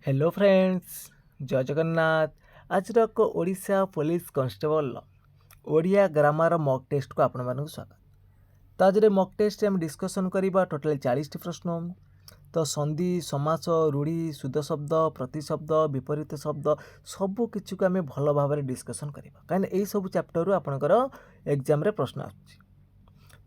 Hello friends, जय जगन्नाथ। आज Odisha police constable Odia grammar mock test को आपण मानक स्वागत। तो आज मॉक टेस्ट हम डिस्कसन करबा टोटल 40 प्रश्न। तो संधि, समास, रूढ़ी, शुद्ध शब्द, प्रतिशब्द, विपरीत शब्द सबू किसी को आम भल भाव डिस्कसन करबा, कहीं यही सब चैप्टर रु आपनकर एग्जाम रे प्रश्न आछी।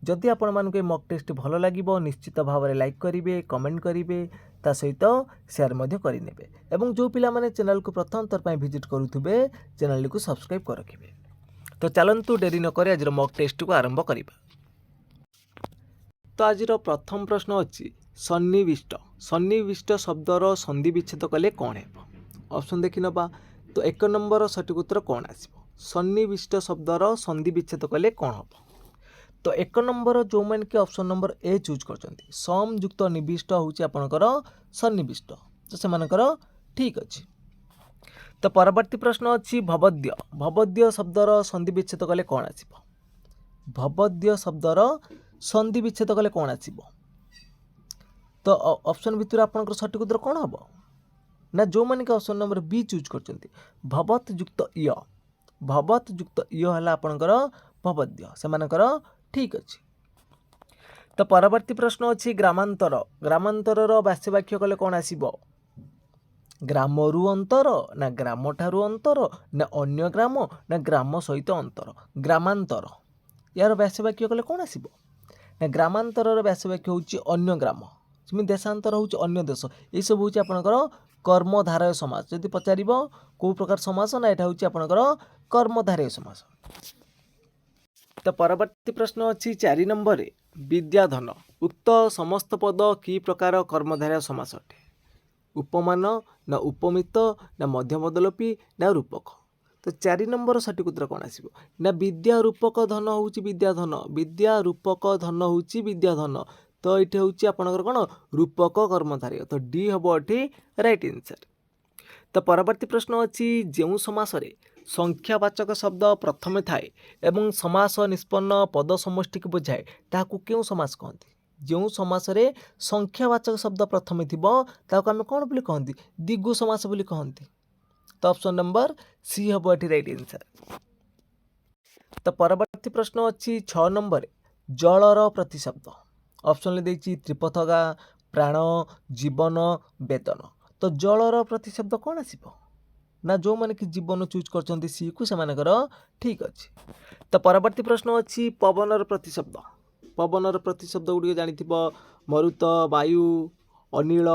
जदि आपण मानक मॉक टेस्ट भल लगे निश्चित भाव में लाइक करेंगे, कमेंट करेंगे, ता सहित शेयर मध्य करेंगे। एवं जो पिला माने चैनल को प्रथम थर पर विजिट करुवे चैनल को सब्सक्राइब कर रखिए। तो चलतु डेरी नक आज मॉक टेस्ट को आरंभ करवा। तो आज प्रथम प्रश्न अच्छी सन्निविष्ट। सन्निविष्ट शब्दर संधि विच्छेद कले कौन है? ऑप्शन देखि नबा। तो 1 नंबर सठिक उत्तर कौन आसीबो? सन्निविष्ट शब्दर संधि विच्छेद कले कौन हम? तो 1 नंबर जो मैंने कि ऑप्शन नंबर ए चूज कर सम युक्त निविष्ट हूँ आपणकर सन्निविष्ट, तो से ठीक अच्छे। तो परवर्ती प्रश्न अच्छी भवद्य। भवद्य शब्दर संधि विच्छेद कले कौन आसीबो? भवद्य शब्दर संधि विच्छेद कले कौन आसीबो? तो ऑप्शन भितर आपणकर सठिक उत्तर कौन हम ना? जो मैंने कि ऑप्शन नंबर बी चूज कर भवत युक्त य। भवत युक्त य है आपणकर भवद्य, से ठीक अच्छे। तो परवर्ती प्रश्न अच्छी ग्रामांतर। ग्रामांतर वाच्य वाक्य कले कौन आसीबो? ग्रामरु अंतर ना ग्राम ठारू अंतर ना अन्य ग्राम ना ग्राम सहित अंतर? ग्रामांतर यार वाच्य वाक्य कले कौन आसीबो ना? ग्रामांतर वाच्य वाक्य होची अन्य ग्राम, सेमि देशांतर होची अन्य देश। ये सब होची आपनकर कर्मधारय समास। जदि पचारिबो को प्रकार समास ना, एटा होची आपनकर कर्मधारय समास। तो परवर्ती प्रश्न अच्छी 4 नंबर रे विद्याधन। उक्त समस्त पद कि प्रकार कर्मधारय समास अटे? उपमान ना उपमित ना मध्यमदलोपी ना रूपक? तो 4 नंबर सठिक उत्तर कौन आसीबो ना? विद्या रूपक धन होची विद्याधन। विद्या रूपक धन होची विद्याधन। तो ये होची आपनकर कोन रूपक कर्मधारय। तो डी हबो एठी राइट आंसर। तो परवर्ती प्रश्न अच्छी जो समास रे संख्यावाचक शब्द प्रथमे थाए एवं समास निष्पन्न पद समष्टि को बुझाए ताकू क्यों समास कहती? जो समास रे संख्यावाचक शब्द प्रथमे थिबो ताकू आमे कोन बोली कहती? दिगु समास बोली कहती। तो ऑप्शन नंबर सी हबो एठी राइट आंसर। तो परवर्ती प्रश्न अच्छी 6 नंबर जलर प्रतिशब्द। ऑप्शन ले देछि त्रिपथगा, प्राण, जीवन, वेतन। तो जलर प्रतिशब्द कौन आसीबो ना? जो मैंने कि जीवन चूज कर सी को से ठीक अच्छे। तो परवर्ती प्रश्न अच्छी पवनर प्रतिशब्द। पवनर प्रतिशब्द गुड़िक जानी मरुत, वायु, अनिल।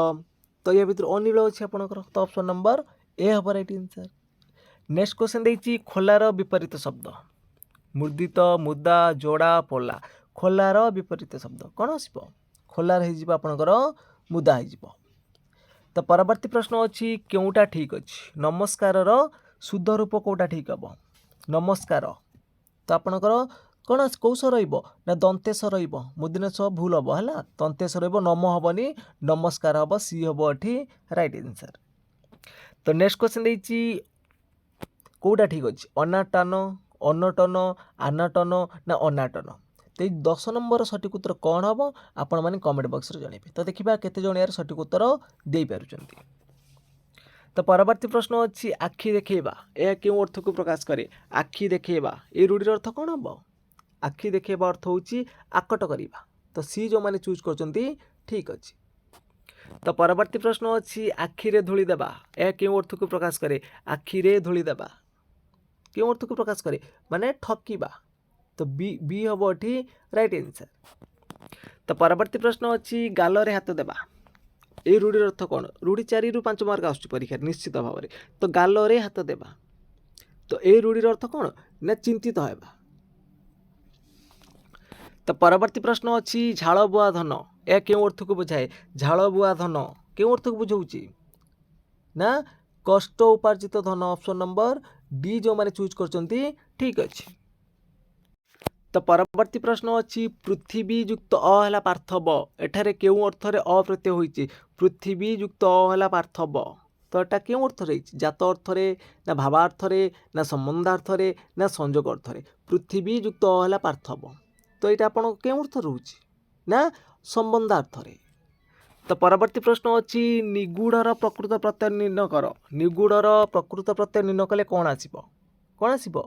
तो या भर अनिल अच्छे आपंकर। तो ऑप्शन नंबर ए हम राइट आंसर। नेक्स्ट क्वेश्चन देखिए खोलार विपरीत शब्द। मुर्दित, मुदा, जोड़ा, पोला। खोलार विपरीत शब्द कौन आसब? खोलार हो आपंकर मुदा हो। तो परवर्ती प्रश्न अच्छी क्योंटा ठीक अच्छे? नमस्कार शुद्ध रूप कौटा ठीक हम? नमस्कार। तो आपणकर कौन कौश ना दंतेश मुदिनेश भूल हम है। दंतेश नम हेनी, नमस्कार हम। सी हम एठी राइट आंसर। तो नेक्स्ट क्वेश्चन देखिए कौटा ठीक अच्छे? अनाटन, अनटन, आनाटन ना अनाटन? तो 10 नंबर सठिक उत्तर कौन हम आपण मैंने कमेंट बॉक्स रे जणेबे। तो देखिबा केते जण यार सठिक उत्तर दे पारुचंती। तो परवर्ती प्रश्न अच्छी आखि देखेबा। यह क्यों अर्थ को प्रकाश करे? आखि देखेबा ये रूढ़िर अर्थ कौन हम? आखि देखेबा अर्थ होची आकट करिबा। तो सी जो माने चूज करचंती ठीक अच्छे। तो परवर्ती प्रश्न अच्छी आखिरे धूली देबा। यह क्यों अर्थ को प्रकाश करे? आखिरे धूली देबा क्यों अर्थ को प्रकाश करे? माने ठकिबा। तो बी बी हम एठी राइट आंसर। तो परवर्ती प्रश्न अच्छी गालरे हाथ देबा। ये रूढ़िर अर्थ कौन? रूढ़ी 4 ରୁ 5 मार्क आसुची परीक्षा निश्चित भाव में। तो गालरे हाथ देबा, तो ये रूढ़िर अर्थ कौन ना चिंतित होगा। तो परवर्ती प्रश्न अच्छी झाड़ बुआ धन। यह क्यों अर्थ को बुझाए? झाड़ बुआ धन क्यों अर्थ को बुझाऊँगी ना कष्ट उपार्जित धन। ऑप्शन नंबर डी जो मैंने चूज कर ठीक अच्छे। तो परवर्ती प्रश्न अच्छी पृथ्वी युक्त अ है पार्थव। एठारे क्यों अर्थ रे अ प्रत्यय होइछि? पृथ्वी युक्त अ है पार्थव। तो एटा क्यों अर्थ रही? जात अर्थ रे ना भावार्थ रे ना संबंधार्थ रे ना संयोग अर्थ रे? पृथ्वी युक्त अ है पार्थव। तो यहाँ आपन क्यों अर्थ रोचे ना संबंधार्थ रे? तो परवर्ती प्रश्न अच्छी निगूढ़र प्रकृत प्रत्यय निर्णय कर। निगूढ़र प्रकृत प्रत्यय निर्णय कले कौन आसब कौन आसब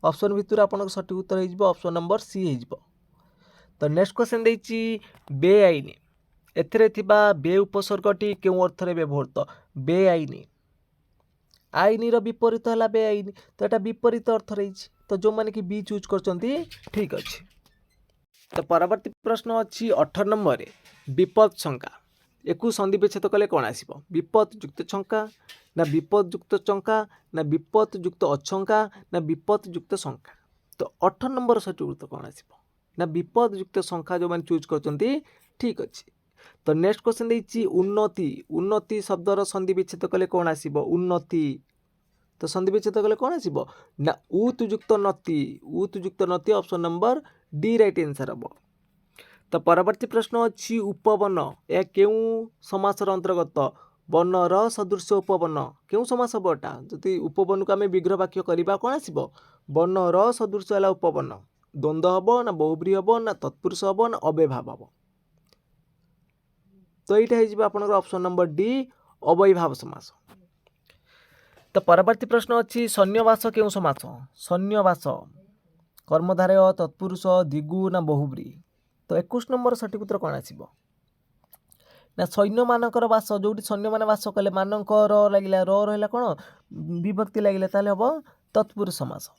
ऑप्शन भितर आपन सठिक उत्तर हो ऑप्शन नंबर सी हो। तो नेक्स्ट क्वेश्चन देछि बेआईनी एथिरे थिबा बे उपसर्गटी केउ अर्थरे व्यवहृत बेआईनी आईनी विपरीत है बेआईनी तो यहाँ विपरीत अर्थ रही तो जो मैंने कि बी चूज कर ठीक अच्छे। तो परवर्ती प्रश्न अच्छी 18 नंबर रे विपद शंका एकु संधि विच्छेद कले कौन आसब विपद युक्त शंका ना विपद युक्त चंका ना विपद युक्त अशंका ना विपद युक्त शंका। तो 18 नंबर सठिक उत्तर कौन आसब ना विपद युक्त शंका जो मैंने चूज कर ठीक अच्छे। तो नेक्स्ट क्वेश्चन देछि उन्नति उन्नति शब्दर संधि विच्छेद कले कौन आसब उन्नति तो संधि विच्छेद कले कौन आसब ना उतयुक्त नति option number D right answer हम। तो परवर्ती प्रश्न अच्छी उपवन या केउ समासर अंतर्गत बनर सदृश उपवन केउ समास हम एटा जदि उपवन को आम विग्रह वाक्य करवा कौन आसब बनर सदृश है उपवन द्वंद्व हम ना बहुब्री हम ना तत्पुरुष हम ना अव्ययभाव हम। तो यहाँ हो ऑप्शन नंबर डी अव्ययभाव समास। तो परवर्ती प्रश्न अच्छी सैन्यवास केउ समास सैन्यवास कर्मधारय तत्पुरुष दिगु ना बहुब्री। तो 21 नंबर सठिक उत्तर कौन आसब ना सैन्य मानकर वास जो सैन्य मान वास कले मानकर लगे रहा कौन विभक्ति लगे हम तत्पुरुष समास।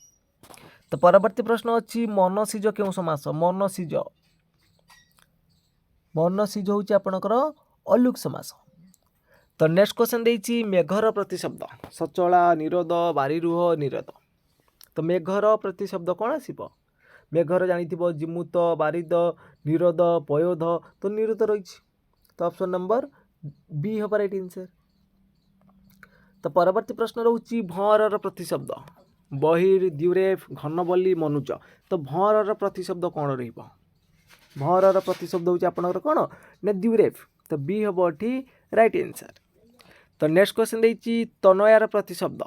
तो परवर्ती प्रश्न अच्छी मनसिज केउ समास मनसिज मनसिज हूँ आपणकर अलुक समास। तो नेक्स्ट क्वेश्चन देछि मेघर प्रतिशब्द सचला निरोध बारीरुह निरोध। तो मेघर प्रतिशब्द कौन आसब मेघर जानी जिमुत बारिद निरोध पयोध तो निरोध रही तो ऑप्शन नंबर बी हम राइट आंसर। तो परवर्ती प्रश्न रोची भंवर प्रतिशब्द बहिर द्युरेफ घनबली मनुज। तो भंवर प्रतिशब्द कौन रहिबो भंवर प्रतिशब्द हूँ आपंकर कौन ना द्युरेफ तो बी हम एटी राइट आंसर। तो नेक्स्ट क्वेश्चन देछि तनयार प्रतिशब्द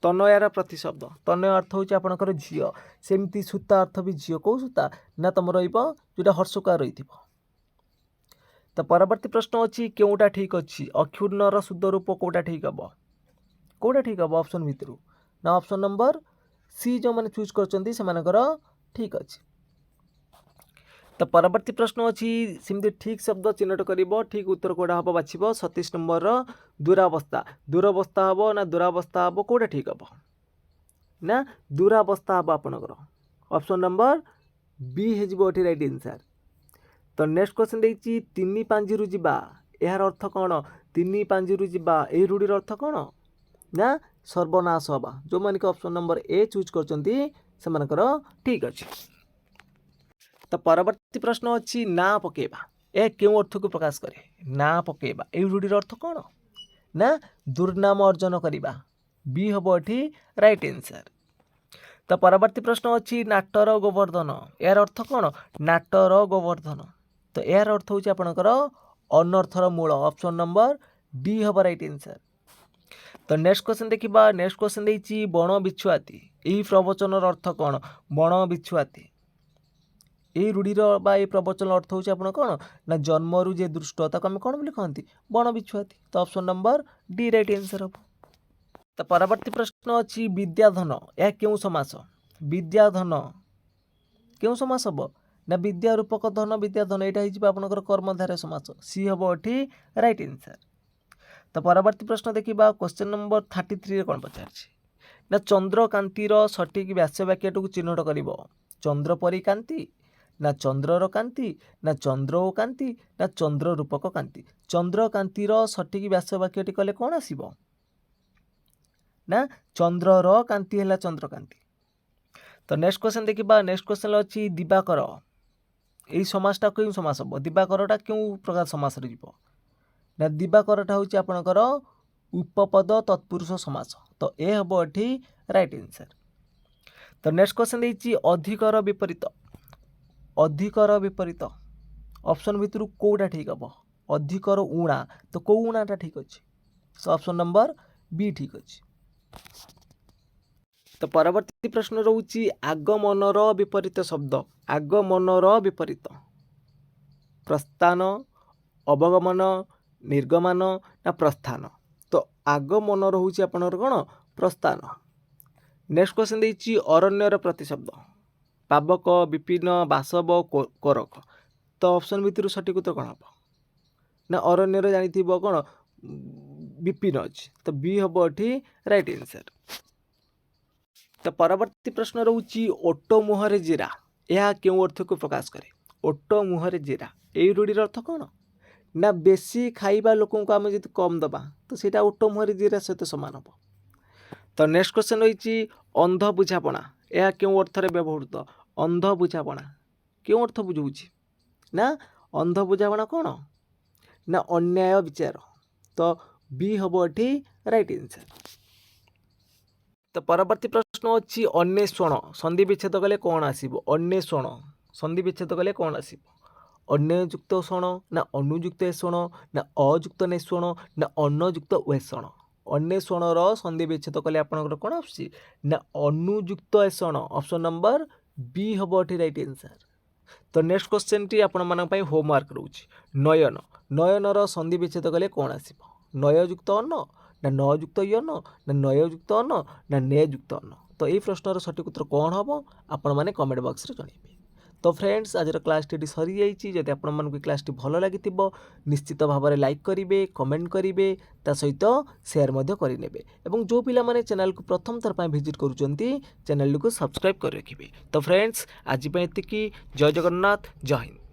तनयार प्रतिशब्द तनय अर्थ हूँ आपंकर झील सेमती सूता अर्थ भी झील कौ सूता ना तुम रोटा हर्षुका रही। तो परवर्ती प्रश्न अच्छी केउटा ठीक अच्छी अक्षुण्णर शुद्ध रूप कौटा ठीक हम कौटा ठीक हम ऑप्शन भितर ना ऑप्शन नंबर सी जो मैंने चूज कर ठीक अच्छे। तो परवर्ती प्रश्न अच्छी सेमती ठीक शब्द चिन्हट कर ठीक उत्तर कौटा हम बाछब 27 नंबर दुरावस्था दुरावस्था हम ना दुरावस्था हम कौटा ठीक हम ना दुरावस्था हम आपणकर ऑप्शन नंबर बी हो राइट आंसर। तो नेक्स्ट क्वेश्चन देछि तीन पांजिरु जिबा यार अर्थ कौन तीन पांजिरु जिबा ए रूढ़ीर अर्थ कौन ना सर्वनाश हवा जो मैंने ऑप्शन नंबर ए चूज कर ठीक अच्छे। तो परवर्ती प्रश्न अच्छी ना पकेबा ए क्यों अर्थ को प्रकाश करे ना पकेबा ए रूढ़ीर अर्थ कौन ना दुर्नाम अर्जन करवा बी हम एटी राइट आंसर। तो परवर्ती प्रश्न अच्छी नाटर गोवर्धन यार अर्थ कौन नाटर गोवर्धन तो यार अर्थ हूँ आपणकर अनर्थर मूल ऑप्शन नंबर डी हम राइट आंसर। तो नेक्स्ट क्वेश्चन देखा नेक्स्ट क्वेश्चन देछि बण बिछुआती यही प्रवचनर अर्थ कौन बण बिछुआती ये रूढ़ीर बा ये प्रवचन अर्थ हूँ आप कौन ना जन्मरू जे दुष्ट ताको आम कौन बोली कहती बण बिछुआती तो option number D right answer हम। तो परवर्ती प्रश्न अच्छी विद्याधन यह क्यों समास विद्याधन क्यों समास हम ना विद्या रूपक धन विद्याधन यहाँ आपंकर कर्मधारय समास सी हम एटी राइट आंसर। तो परवर्ती प्रश्न देखा क्वेश्चन नंबर 33 कौन पचार ना चंद्रकांतिर सठिक व्यास वाक्यटू चिन्हट कर चंद्र परी कांति ना चंद्रर कांति ना चंद्र ओ कांति ना चंद्र रूपक कांति चंद्रकांतिर सठिक व्यास वाक्यटी कले कौन आसब ना चंद्रर कांति है चंद्रकांति। तो नेक्स्ट क्वेश्चन देखा नेक्स्ट क्वेश्चन अच्छी दिवाकर यही समासटा क्यों समास हम दिवाकरटा क्यों प्रकार समास ना दिवाकरटा हूँ आपणकर उपपद तत्पुरुष समास तो ए हम एटी राइट आंसर। तो नेक्स्ट क्वेश्चन देछि अधिकर विपरीत ऑप्शन भितर कौटा ठीक हम अधिकर ऊणा तो कौ ऊणाटा ठीक अच्छे तो ऑप्शन नंबर बी ठीक अच्छे। तो परवर्ती प्रश्न रोची आगमनर विपरीत शब्द आगमनर विपरीत प्रस्थान अवगमन निर्गमन ना प्रस्थान तो आगमन रोचे आपणर कौन प्रस्थान। नेक्स्ट क्वेश्चन देछि अरण्यर प्रतिशब्द पावक विपिन बासव कोरक तो ऑप्शन भितर सठिक उत्तर कौन हम ना अरण्यर जानी कौन विपिन अच्छी तो बी हम ये राइट आंसर। तो परवर्ती प्रश्न रोची ओटो मुहरे जीरा यह क्यों अर्थ को प्रकाश करे। ओटो मुहरे जीरा यही रूढ़िर अर्थ कौन ना बेसी खाइबा लोक को आम जो कम दबा तो सीटा ओटो मुहरे जीरा सहित सामान हम। तो नेक्स्ट क्वेश्चन रही अंध बुझापणा यह क्यों अर्थ व्यवहृत। अंध बुझापणा क्यों अर्थ बुझाऊँ ना अंध बुझापणा कौन ना अन्याय विचार तो बी हम ये राइट आंसर। तो परवर्ती प्रश्न अच्छी अन्वेषण संधि विच्छेद कले कौन आसीबो। अन्वेषण संधि विच्छेद कले कौन आसीबो अन्ययुक्त षण ना अनुयुक्त एषण ना अयुक्त नेषण ना अन्नयुक्त वेषण। अन्वेषणर संधि विच्छेद कले आपनकर कौन आसी ना अनुयुक्त एषण ऑप्शन नंबर बी हम ये राइट आंसर। तो नेक्स्ट क्वेश्चन टी आपण मानक पई होमवर्क रोची नयन नयनर संधि विच्छेद कले कौन आसीबो नययुक्त अन्न ना नयुक्त यन ना नययुक्त अन्न ना नेयुक्त अन्न। तो ये प्रश्नर सठिक उत्तर कौन हम आपण मैंने कमेंट बॉक्स रे जणाइबे। तो फ्रेंड्स आज क्लास टी सरी जाइए जदि आपण मानक क्लास टी भल लगी निश्चित भाव में लाइक करेंगे कमेंट करेंगे ता सहित शेयर करेंगे और जो पिला माने चैनल को प्रथम थर पर विजिट करुँच चैनल को सब्सक्राइब कर रखिए। तो फ्रेंड्स आज एतिकी जय जगन्नाथ जय हिंद।